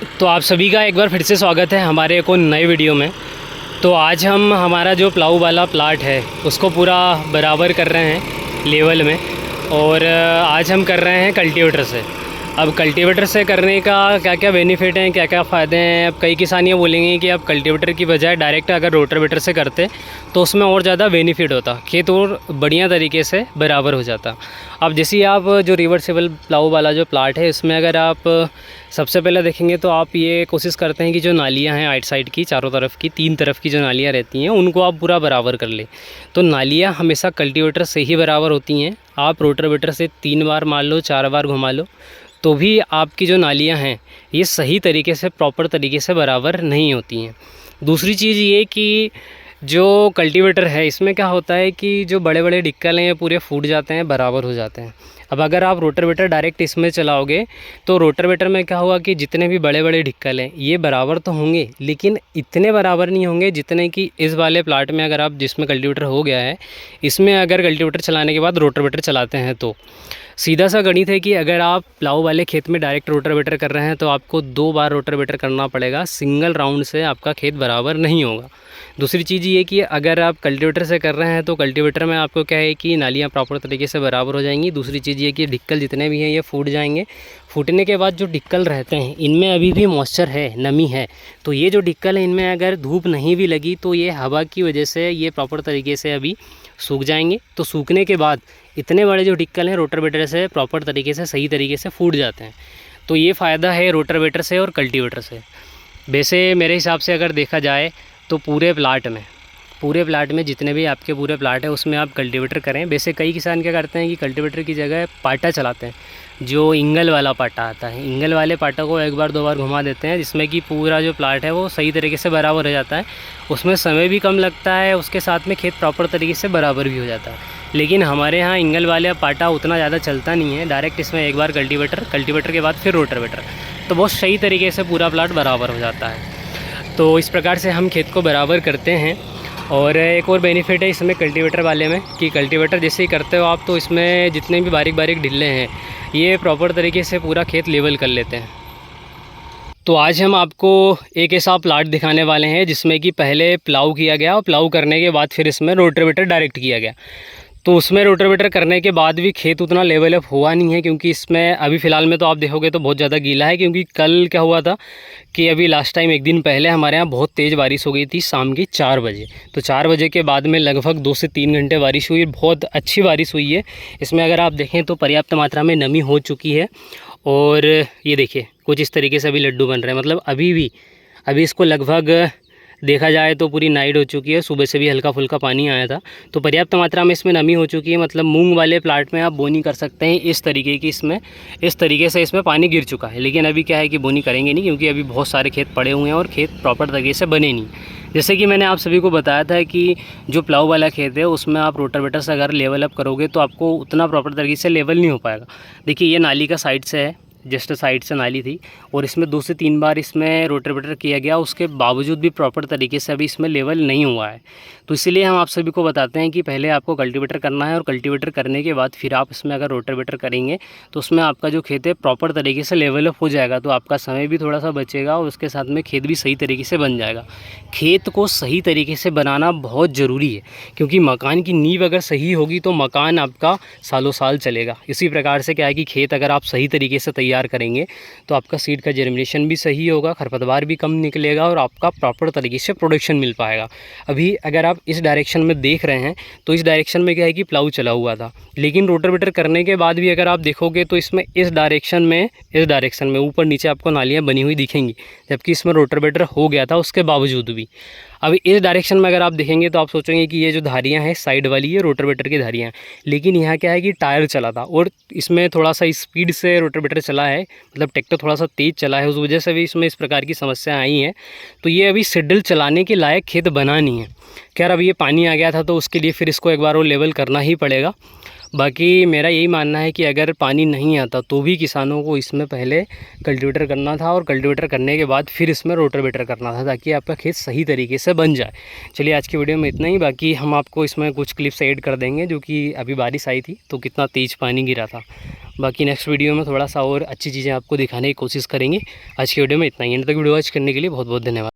तो आप सभी का एक बार फिर से स्वागत है हमारे एक और नए वीडियो में। तो आज हम हमारा जो प्लाऊ वाला प्लाट है उसको पूरा बराबर कर रहे हैं लेवल में। और आज हम कर रहे हैं कल्टीवेटर से। अब कल्टीवेटर से करने का क्या क्या बेनिफिट हैं, क्या क्या फ़ायदे हैं। अब कई किसान ये बोलेंगे कि आप कल्टीवेटर की बजाय डायरेक्ट अगर रोटावेटर से करते तो उसमें और ज़्यादा बेनिफिट होता, खेत और बढ़िया तरीके से बराबर हो जाता। अब जैसे आप जो रिवर्सेबल प्लाऊ वाला जो प्लाट है इसमें अगर आप सबसे पहले देखेंगे तो आप ये कोशिश करते हैं कि जो नालियाँ हैं आइट साइड की, चारों तरफ की, 3 तरफ की जो नालियाँ रहती हैं उनको आप पूरा बराबर कर लें। तो नालियाँ हमेशा कल्टीवेटर से ही बराबर होती हैं। आप रोटावेटर से 3 बार मार लो, 4 बार घुमा लो तो भी आपकी जो नालियाँ हैं ये सही तरीके से, प्रॉपर तरीके से बराबर नहीं होती हैं। दूसरी चीज़ ये कि जो कल्टीवेटर है इसमें क्या होता है कि जो बड़े बड़े डिक्कल हैं ये पूरे फूट जाते हैं, बराबर हो जाते हैं। अब अगर आप रोटावेटर डायरेक्ट इसमें चलाओगे तो रोटावेटर में क्या हुआ कि जितने भी बड़े बड़े डिक्कल हैं ये बराबर तो होंगे लेकिन इतने बराबर नहीं होंगे जितने कि इस वाले प्लाट में अगर आप, जिसमें कल्टीवेटर हो गया है, इसमें अगर कल्टीवेटर चलाने के बाद रोटावेटर चलाते हैं तो सीधा सा गणित है कि अगर आप प्लाऊ वाले खेत में डायरेक्ट रोटावेटर कर रहे हैं तो आपको 2 बार रोटावेटर करना पड़ेगा। सिंगल राउंड से आपका खेत बराबर नहीं होगा। दूसरी चीज़ ये कि अगर आप कल्टीवेटर से कर रहे हैं तो कल्टीवेटर में आपको क्या है कि नालियाँ प्रॉपर तरीके से बराबर हो जाएंगी। दूसरी चीज़ ये कि डिक्कल जितने भी हैं ये फूट जाएंगे। फूटने के बाद जो डिक्कल रहते हैं इनमें अभी भी मॉइस्चर है, नमी है। तो ये जो डिक्कल है इनमें अगर धूप नहीं भी लगी तो ये हवा की वजह से ये प्रॉपर तरीके से अभी सूख जाएंगे। तो सूखने के बाद इतने बड़े जो डिक्कल हैं रोटावेटर से प्रॉपर तरीके से, सही तरीके से फूट जाते हैं। तो ये फ़ायदा है रोटावेटर से और कल्टीवेटर से। वैसे मेरे हिसाब से अगर देखा जाए तो पूरे प्लाट में जितने भी आपके पूरे प्लाट है उसमें आप कल्टीवेटर करें। वैसे कई किसान क्या करते हैं कि कल्टीवेटर की जगह पाटा चलाते हैं, जो इंगल वाला पाटा आता है। इंगल वाले पाटा को 1 बार 2 बार घुमा देते हैं जिसमें कि पूरा जो प्लाट है वो सही तरीके से बराबर हो जाता है। उसमें समय भी कम लगता है, उसके साथ में खेत प्रॉपर तरीके से बराबर भी हो जाता है। लेकिन हमारे यहाँ इंगल वाले पाटा उतना ज़्यादा चलता नहीं है। डायरेक्ट इसमें 1 बार कल्टीवेटर के बाद फिर रोटावेटर, तो बहुत सही तरीके से पूरा प्लाट बराबर हो जाता है। तो इस प्रकार से हम खेत को बराबर करते हैं। और एक और बेनिफिट है इसमें कल्टीवेटर वाले में कि कल्टीवेटर जैसे ही करते हो आप तो इसमें जितने भी बारीक बारीक ढिल्ले हैं ये प्रॉपर तरीके से पूरा खेत लेवल कर लेते हैं। तो आज हम आपको एक ऐसा प्लाट दिखाने वाले हैं जिसमें कि पहले प्लाऊ किया गया और प्लाऊ करने के बाद फिर इसमें रोटावेटर डायरेक्ट किया गया। तो उसमें रोटावेटर करने के बाद भी खेत उतना लेवल अप हुआ नहीं है, क्योंकि इसमें अभी फ़िलहाल में तो आप देखोगे तो बहुत ज़्यादा गीला है। क्योंकि कल क्या हुआ था कि अभी लास्ट टाइम 1 दिन पहले हमारे यहाँ बहुत तेज़ बारिश हो गई थी शाम की 4 बजे। तो 4 बजे के बाद में लगभग 2 से 3 घंटे बारिश हुई, बहुत अच्छी बारिश हुई है। इसमें अगर आप देखें तो पर्याप्त मात्रा में नमी हो चुकी है। और ये देखिए कुछ इस तरीके से अभी लड्डू बन रहे हैं। मतलब अभी इसको लगभग देखा जाए तो पूरी नाइट हो चुकी है, सुबह से भी हल्का फुल्का पानी आया था। तो पर्याप्त मात्रा में इसमें नमी हो चुकी है। मतलब मूंग वाले प्लाट में आप बोनी कर सकते हैं इस तरीके की, इसमें इस तरीके से इसमें पानी गिर चुका है। लेकिन अभी क्या है कि बोनी करेंगे नहीं, क्योंकि अभी बहुत सारे खेत पड़े हुए हैं और खेत प्रॉपर तरीके से बने नहीं। जैसे कि मैंने आप सभी को बताया था कि जो प्लाऊ वाला खेत है उसमें आप रोटावेटर से अगर लेवल अप करोगे तो आपको उतना प्रॉपर तरीके से लेवल नहीं हो पाएगा। देखिए ये नाली का साइड से है, जस्ट साइड से नाली थी और इसमें 2 से 3 बार इसमें रोटावेटर किया गया, उसके बावजूद भी प्रॉपर तरीके से अभी इसमें लेवल नहीं हुआ है। तो इसीलिए हम आप सभी को बताते हैं कि पहले आपको कल्टीवेटर करना है और कल्टीवेटर करने के बाद फिर आप इसमें अगर रोटावेटर करेंगे तो उसमें आपका जो खेत है प्रॉपर तरीके से लेवल अप हो जाएगा। तो आपका समय भी थोड़ा सा बचेगा और उसके साथ में खेत भी सही तरीके से बन जाएगा। खेत को सही तरीके से बनाना बहुत ज़रूरी है, क्योंकि मकान की नींव अगर सही होगी तो मकान आपका सालों साल चलेगा। इसी प्रकार से क्या है कि खेत अगर आप सही तरीके से तैयार करेंगे तो आपका सीड का जर्मिनेशन भी सही होगा, खरपतवार भी कम निकलेगा और आपका प्रॉपर तरीके से प्रोडक्शन मिल पाएगा। अभी अगर आप इस डायरेक्शन में देख रहे हैं तो इस डायरेक्शन में क्या है कि प्लाऊ चला हुआ था, लेकिन रोटावेटर करने के बाद भी अगर आप देखोगे तो इसमें इस डायरेक्शन में ऊपर नीचे आपको नालियाँ बनी हुई दिखेंगी, जबकि इसमें रोटावेटर हो गया था उसके बावजूद भी। अब इस डायरेक्शन में अगर आप देखेंगे तो आप सोचेंगे कि ये जो धारियाँ हैं साइड वाली, ये रोटावेटर की धारियाँ हैं। लेकिन यहाँ क्या है कि टायर चला था और इसमें थोड़ा सा स्पीड से रोटावेटर चला है, मतलब ट्रैक्टर थोड़ा सा तेज़ चला है, उस वजह से भी इसमें इस प्रकार की समस्या आई हैं। तो ये अभी सिडल चलाने के लायक खेत बना नहीं है। खैर अब ये पानी आ गया था तो उसके लिए फिर इसको एक बार वो लेवल करना ही पड़ेगा। बाकी मेरा यही मानना है कि अगर पानी नहीं आता तो भी किसानों को इसमें पहले कल्टीवेटर करना था और कल्टीवेटर करने के बाद फिर इसमें रोटावेटर करना था, ताकि आपका खेत सही तरीके से बन जाए। चलिए आज की वीडियो में इतना ही। बाकी हम आपको इसमें कुछ क्लिप्स ऐड कर देंगे जो कि अभी बारिश आई थी तो कितना तेज़ पानी गिरा था। बाकी नेक्स्ट वीडियो में थोड़ा सा और अच्छी चीज़ें आपको दिखाने की कोशिश करेंगे। आज की वीडियो में इतना ही। एंड तक वीडियो वॉच करने के लिए बहुत बहुत धन्यवाद।